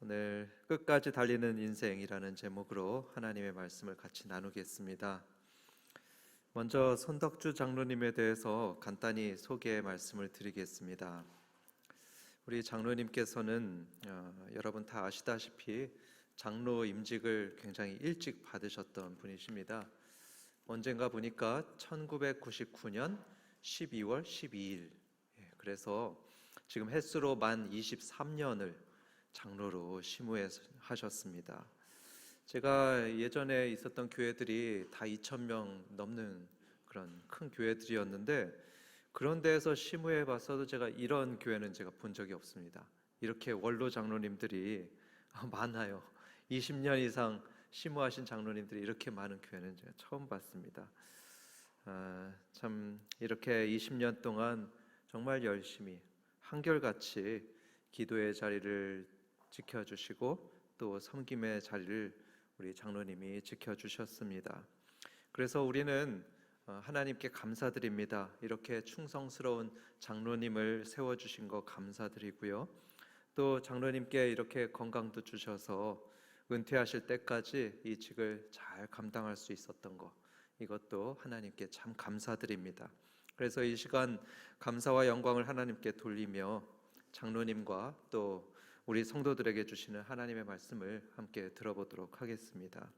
오늘 끝까지 달리는 인생이라는 제목으로 하나님의 말씀을 같이 나누겠습니다. 먼저 손덕주 장로님에 대해서 간단히 소개 말씀을 드리겠습니다. 우리 장로님께서는 여러분 다 아시다시피 장로 임직을 굉장히 일찍 받으셨던 분이십니다. 언젠가 보니까 1999년 12월 12일, 그래서 지금 햇수로 만 23년을 장로로 심우하셨습니다. 제가 예전에 있었던 교회들이 다 2,000명 넘는 그런 큰 교회들이었는데, 그런 데에서 심우해 봤어도 제가 이런 교회는 제가 본 적이 없습니다. 이렇게 원로 장로님들이 많아요. 20년 이상 심우하신 장로님들이 이렇게 많은 교회는 제가 처음 봤습니다. 참 이렇게 20년 동안 정말 열심히 한결같이 기도의 자리를 지켜주시고 또 섬김의 자리를 우리 장로님이 지켜주셨습니다. 그래서 우리는 하나님께 감사드립니다. 이렇게 충성스러운 장로님을 세워주신 거 감사드리고요. 또 장로님께 이렇게 건강도 주셔서 은퇴하실 때까지 이 직을 잘 감당할 수 있었던 거, 이것도 하나님께 참 감사드립니다. 그래서 이 시간 감사와 영광을 하나님께 돌리며 장로님과 또 우리 성도들에게 주시는 하나님의 말씀을 함께 들어보도록 하겠습니다.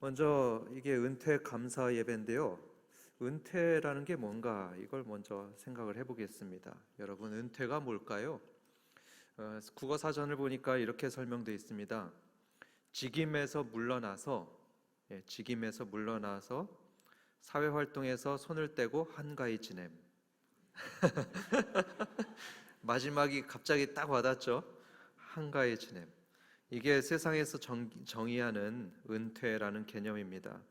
먼저 이게 은퇴 감사 예배인데요. 은퇴라는 게 뭔가, 이걸 먼저 생각을 해보겠습니다. 여러분, 은퇴가 뭘까요? 국어 사전을 보니까 이렇게 설명되어 있습니다. 직임에서 물러나서 사회활동에서 손을 떼고 한가히 지냄. 마지막이 갑자기 딱 와닿죠. 한가히 지냄. 이게 세상에서 정의하는 은퇴라는 개념입니다.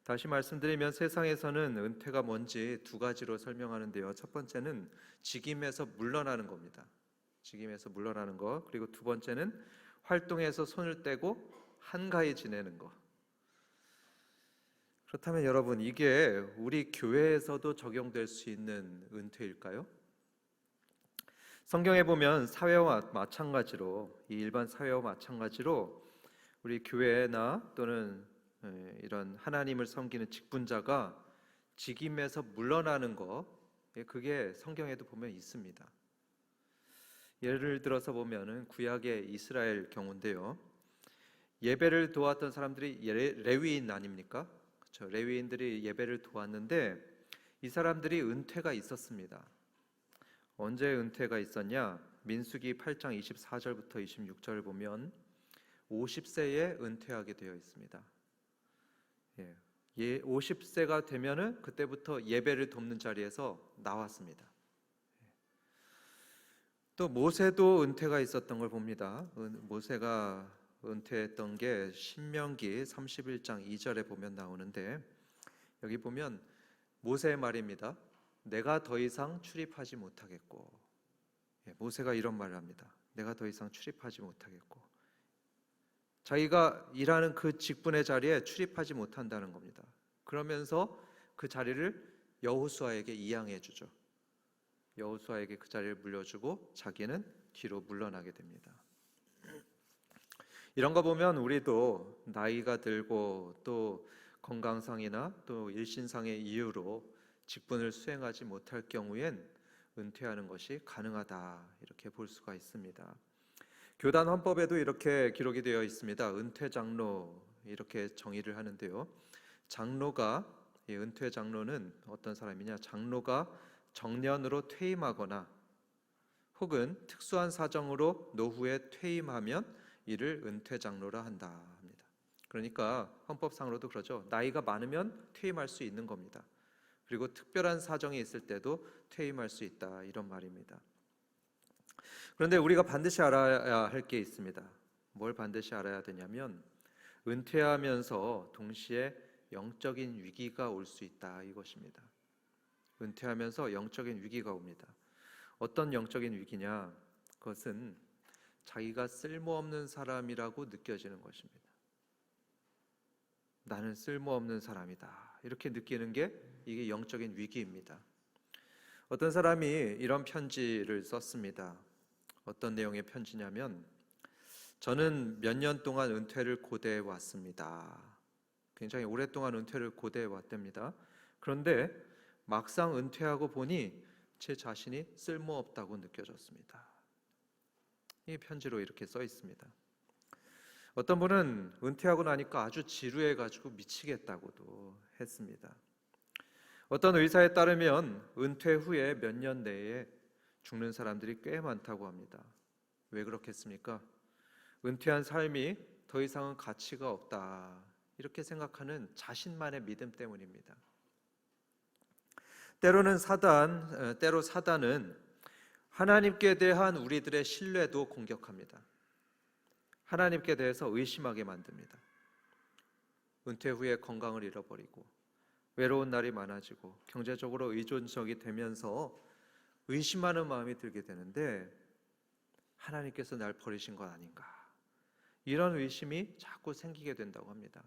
다시 말씀드리면 세상에서는 은퇴가 뭔지 두 가지로 설명하는데요. 첫 번째는 직임에서 물러나는 겁니다. 직임에서 물러나는 거. 그리고 두 번째는 활동에서 손을 떼고 한가히 지내는 거. 그렇다면 여러분, 이게 우리 교회에서도 적용될 수 있는 은퇴일까요? 성경에 보면 사회와 마찬가지로, 이 일반 사회와 마찬가지로 우리 교회나 또는 이런 하나님을 섬기는 직분자가 직임에서 물러나는 거, 그게 성경에도 보면 있습니다. 예를 들어서 보면은 구약의 이스라엘 경우인데요. 예배를 도왔던 사람들이 레위인 아닙니까? 그렇죠. 레위인들이 예배를 도왔는데 이 사람들이 은퇴가 있었습니다. 언제 은퇴가 있었냐? 민수기 8장 24절부터 26절을 보면 50세에 은퇴하게 되어 있습니다. 50세가 되면은 그때부터 예배를 돕는 자리에서 나왔습니다. 또 모세도 은퇴가 있었던 걸 봅니다. 모세가 은퇴했던 게 신명기 31장 2절에 보면 나오는데, 여기 보면 모세의 말입니다. 내가 더 이상 출입하지 못하겠고. 모세가 이런 말을 합니다. 내가 더 이상 출입하지 못하겠고. 자기가 일하는 그 직분의 자리에 출입하지 못한다는 겁니다. 그러면서 그 자리를 여호수아에게 이양해 주죠. 여호수아에게 그 자리를 물려주고 자기는 뒤로 물러나게 됩니다. 이런 거 보면 우리도 나이가 들고 또 건강상이나 또 일신상의 이유로 직분을 수행하지 못할 경우엔 은퇴하는 것이 가능하다, 이렇게 볼 수가 있습니다. 교단 헌법에도 이렇게 기록이 되어 있습니다. 은퇴 장로, 이렇게 정의를 하는데요. 은퇴 장로는 어떤 사람이냐? 장로가 정년으로 퇴임하거나 혹은 특수한 사정으로 노후에 퇴임하면 이를 은퇴 장로라 한다 합니다. 그러니까 헌법상으로도 그러죠. 나이가 많으면 퇴임할 수 있는 겁니다. 그리고 특별한 사정이 있을 때도 퇴임할 수 있다, 이런 말입니다. 그런데 우리가 반드시 알아야 할 게 있습니다. 뭘 반드시 알아야 되냐면 은퇴하면서 동시에 영적인 위기가 올 수 있다, 이것입니다. 은퇴하면서 영적인 위기가 옵니다. 어떤 영적인 위기냐? 그것은 자기가 쓸모없는 사람이라고 느껴지는 것입니다. 나는 쓸모없는 사람이다, 이렇게 느끼는 게 이게 영적인 위기입니다. 어떤 사람이 이런 편지를 썼습니다. 어떤 내용의 편지냐면 저는 몇 년 동안 은퇴를 고대해 왔습니다. 굉장히 오랫동안 은퇴를 고대해 왔답니다. 그런데 막상 은퇴하고 보니 제 자신이 쓸모없다고 느껴졌습니다. 이 편지로 이렇게 써 있습니다. 어떤 분은 은퇴하고 나니까 아주 지루해가지고 미치겠다고도 했습니다. 어떤 의사에 따르면 은퇴 후에 몇 년 내에 죽는 사람들이 꽤 많다고 합니다. 왜 그렇겠습니까? 은퇴한 삶이 더 이상은 가치가 없다, 이렇게 생각하는 자신만의 믿음 때문입니다. 때로 사단은 하나님께 대한 우리들의 신뢰도 공격합니다. 하나님께 대해서 의심하게 만듭니다. 은퇴 후에 건강을 잃어버리고 외로운 날이 많아지고 경제적으로 의존적이 되면서 의심하는 마음이 들게 되는데, 하나님께서 날 버리신 것 아닌가, 이런 의심이 자꾸 생기게 된다고 합니다.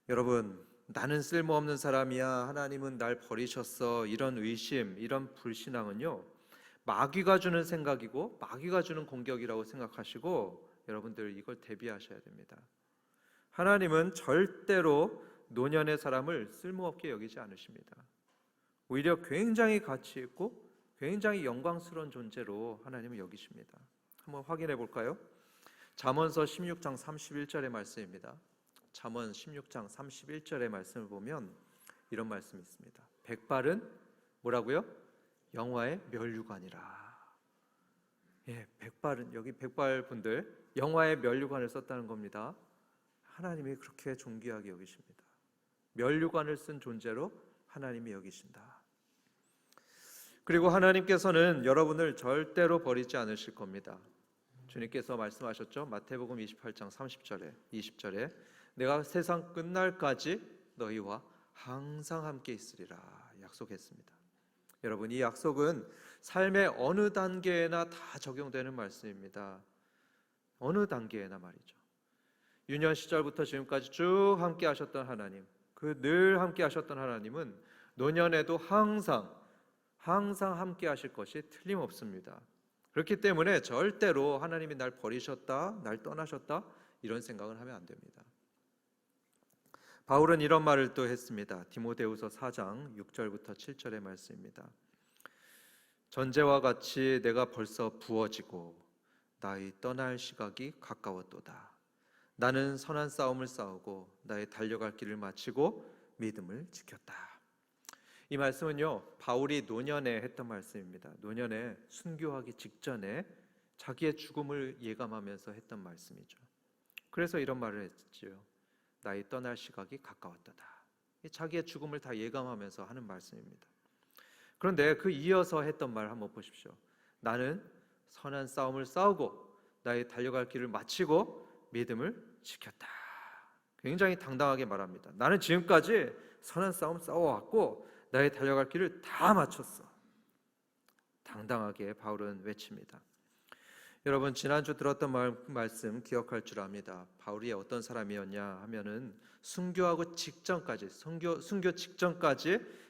여러분, 나는 쓸모없는 사람이야, 하나님은 날 버리셨어, 이런 의심, 이런 불신앙은요, 마귀가 주는 생각이고 마귀가 주는 공격이라고 생각하시고 여러분들 이걸 대비하셔야 됩니다. 하나님은 절대로 노년의 사람을 쓸모없게 여기지 않으십니다. 오히려 굉장히 가치 있고 굉장히 영광스러운 존재로 하나님은 여기십니다. 한번 확인해 볼까요? 잠언서 16장 31절의 말씀입니다. 잠언 16장 31절의 말씀을 보면 이런 말씀이 있습니다. 백발은 뭐라고요? 영화의 면류관이라. 백발은, 여기 백발 분들 영화의 면류관을 썼다는 겁니다. 하나님이 그렇게 존귀하게 여기십니다. 면류관을 쓴 존재로 하나님이 여기신다. 그리고 하나님께서는 여러분을 절대로 버리지 않으실 겁니다. 주님께서 말씀하셨죠. 마태복음 28장 30절에 20절에 내가 세상 끝날까지 너희와 항상 함께 있으리라 약속했습니다. 여러분, 이 약속은 삶의 어느 단계에나 다 적용되는 말씀입니다. 어느 단계에나 말이죠. 유년 시절부터 지금까지 쭉 함께 하셨던 하나님, 그 늘 함께 하셨던 하나님은 노년에도 항상 함께 하실 것이 틀림없습니다. 그렇기 때문에 절대로 하나님이 날 버리셨다, 날 떠나셨다, 이런 생각을 하면 안 됩니다. 바울은 이런 말을 또 했습니다. 디모데후서 4장 6절부터 7절의 말씀입니다. 전제와 같이 내가 벌써 부어지고 나의 떠날 시각이 가까웠도다. 나는 선한 싸움을 싸우고 나의 달려갈 길을 마치고 믿음을 지켰다. 이 말씀은요, 바울이 노년에 했던 말씀입니다. 노년에 순교하기 직전에 자기의 죽음을 예감하면서 했던 말씀이죠. 그래서 이런 말을 했지요. 나의 떠날 시각이 가까웠도다. 자기의 죽음을 다 예감하면서 하는 말씀입니다. 그런데 그 이어서 했던 말 한번 보십시오. 나는 선한 싸움을 싸우고 나의 달려갈 길을 마치고 믿음을 지켰다. 굉장히 당당하게 말합니다. 나는 지금까지 선한 싸움 싸워왔고 나의 달려갈 길을 다 마쳤어. 당당하게 바울은 외칩니다. 여러분, 지난주 들었던 말씀 기억할 줄 압니다. 바울이 어떤 사람이었냐 하면은 순교 직전까지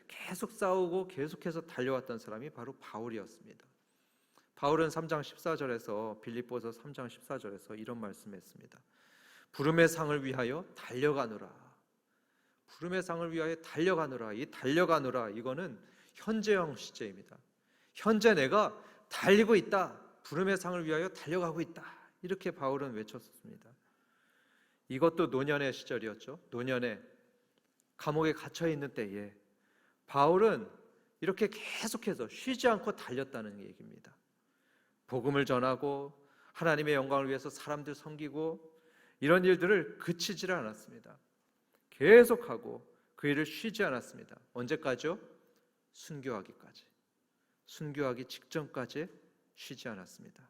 계속 싸우고 계속해서 달려왔던 사람이 바로 바울이었습니다. 바울은 3장 14절에서 빌립보서 3장 14절에서 이런 말씀했습니다. 부름의 상을 위하여 달려가노라. 부름의 상을 위하여 달려가노라. 이 달려가노라, 이거는 현재형 시제입니다. 현재 내가 달리고 있다. 부름의 상을 위하여 달려가고 있다. 이렇게 바울은 외쳤습니다. 이것도 노년의 시절이었죠. 노년에 감옥에 갇혀 있는 때에 바울은 이렇게 계속해서 쉬지 않고 달렸다는 얘기입니다. 복음을 전하고 하나님의 영광을 위해서 사람들 섬기고 이런 일들을 그치지를 않았습니다. 계속하고 그 일을 쉬지 않았습니다. 언제까지요? 순교하기까지. 순교하기 직전까지 쉬지 않았습니다.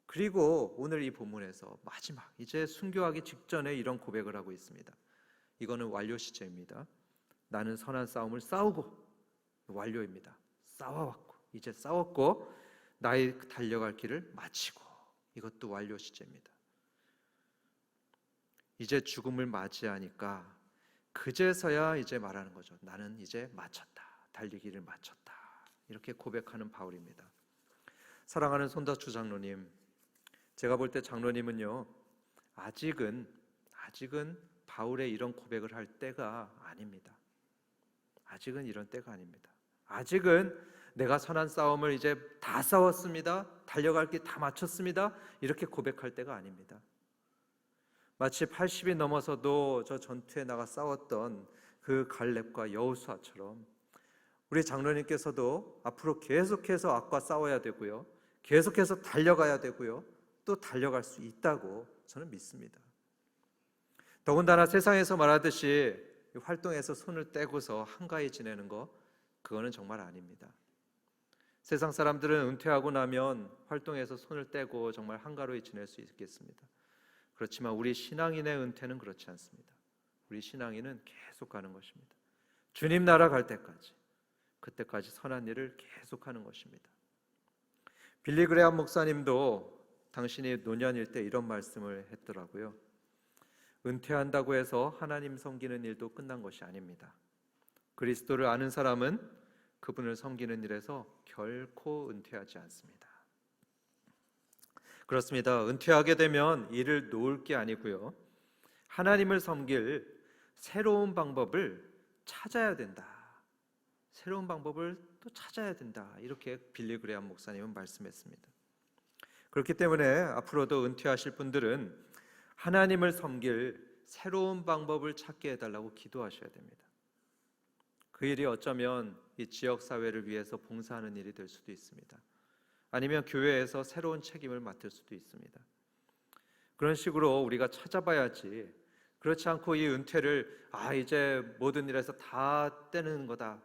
그리고 오늘 이 본문에서 마지막, 이제 순교하기 직전에 이런 고백을 하고 있습니다. 이거는 완료 시제입니다. 나는 선한 싸움을 싸우고, 완료입니다. 싸워왔고, 이제 싸웠고 나의 달려갈 길을 마치고, 이것도 완료 시제입니다. 이제 죽음을 맞이하니까 그제서야 이제 말하는 거죠. 나는 이제 마쳤다. 달리기를 마쳤다. 이렇게 고백하는 바울입니다. 사랑하는 손다추 장로님, 제가 볼 때 장로님은요, 아직은 바울의 이런 고백을 할 때가 아닙니다. 아직은 이런 때가 아닙니다. 아직은 내가 선한 싸움을 이제 다 싸웠습니다, 달려갈 길 다 마쳤습니다, 이렇게 고백할 때가 아닙니다. 마치 80이 넘어서도 저 전투에 나가 싸웠던 그 갈렙과 여호수아처럼 우리 장로님께서도 앞으로 계속해서 악과 싸워야 되고요, 계속해서 달려가야 되고요, 또 달려갈 수 있다고 저는 믿습니다. 더군다나 세상에서 말하듯이 활동에서 손을 떼고서 한가히 지내는 거, 그거는 정말 아닙니다. 세상 사람들은 은퇴하고 나면 활동에서 손을 떼고 정말 한가로이 지낼 수 있겠습니다. 그렇지만 우리 신앙인의 은퇴는 그렇지 않습니다. 우리 신앙인은 계속 가는 것입니다. 주님 나라 갈 때까지, 그때까지 선한 일을 계속하는 것입니다. 빌리 그레함 목사님도 당신이 노년일 때 이런 말씀을 했더라고요. 은퇴한다고 해서 하나님 섬기는 일도 끝난 것이 아닙니다. 그리스도를 아는 사람은 그분을 섬기는 일에서 결코 은퇴하지 않습니다. 그렇습니다. 은퇴하게 되면 일을 놓을 게 아니고요, 하나님을 섬길 새로운 방법을 찾아야 된다. 새로운 방법을 또 찾아야 된다. 이렇게 빌리 그레함 목사님은 말씀했습니다. 그렇기 때문에 앞으로도 은퇴하실 분들은 하나님을 섬길 새로운 방법을 찾게 해달라고 기도하셔야 됩니다. 그 일이 어쩌면 이 지역 사회를 위해서 봉사하는 일이 될 수도 있습니다. 아니면 교회에서 새로운 책임을 맡을 수도 있습니다. 그런 식으로 우리가 찾아봐야지, 그렇지 않고 이 은퇴를 이제 모든 일에서 다 떼는 거다,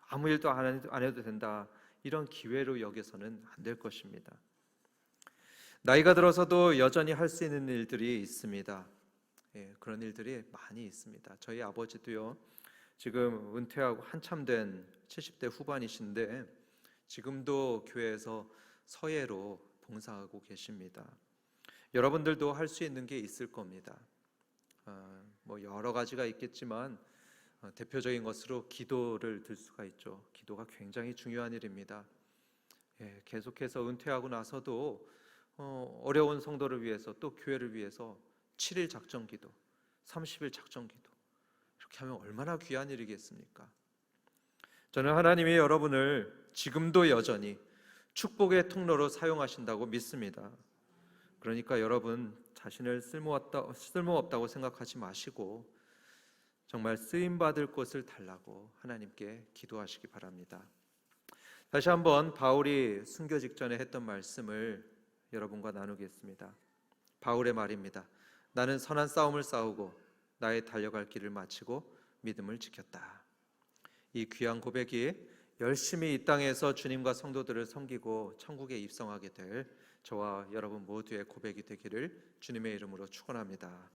아무 일도 안 해도 된다, 이런 기회로 여겨서는 안 될 것입니다. 나이가 들어서도 여전히 할 수 있는 일들이 있습니다. 그런 일들이 많이 있습니다. 저희 아버지도요, 지금 은퇴하고 한참 된 70대 후반이신데 지금도 교회에서 서예로 봉사하고 계십니다. 여러분들도 할 수 있는 게 있을 겁니다. 여러 가지가 있겠지만 대표적인 것으로 기도를 들 수가 있죠. 기도가 굉장히 중요한 일입니다. 계속해서 은퇴하고 나서도 어려운 성도를 위해서, 또 교회를 위해서 7일 작정기도, 30일 작정기도, 이렇게 하면 얼마나 귀한 일이겠습니까? 저는 하나님이 여러분을 지금도 여전히 축복의 통로로 사용하신다고 믿습니다. 그러니까 여러분 자신을 쓸모없다고 생각하지 마시고 정말 쓰임받을 곳을 달라고 하나님께 기도하시기 바랍니다. 다시 한번 바울이 순교 직전에 했던 말씀을 여러분과 나누겠습니다. 바울의 말입니다. 나는 선한 싸움을 싸우고 나의 달려갈 길을 마치고 믿음을 지켰다. 이 귀한 고백이 열심히 이 땅에서 주님과 성도들을 섬기고 천국에 입성하게 될 저와 여러분 모두의 고백이 되기를 주님의 이름으로 축원합니다.